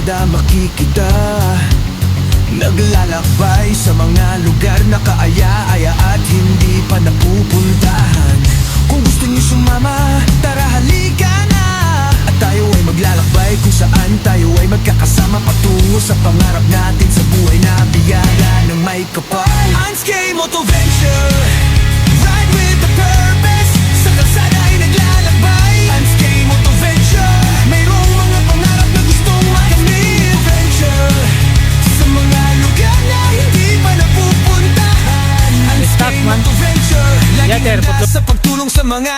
kalsada makikita, naglalakbay sa mga lugar na kaaya-aya at hindi pa napupuntahan. Kung gusto niyo sumama, tara halika na, at tayo ay maglalakbay kung saan tayo ay magkakasama patungo sa pangarap natin sa buhay na biyaya ng may kapal. Anskay Motoventure, ride with the purpose. Sa kalsada ay naglalakbay. Anskay Motoventure, mayroong mga pangarap na gustong makamit. Venture sa mga lugar na hindi pa napupuntahan. Anskay Motoventure, laging nasa pagtulong sa mga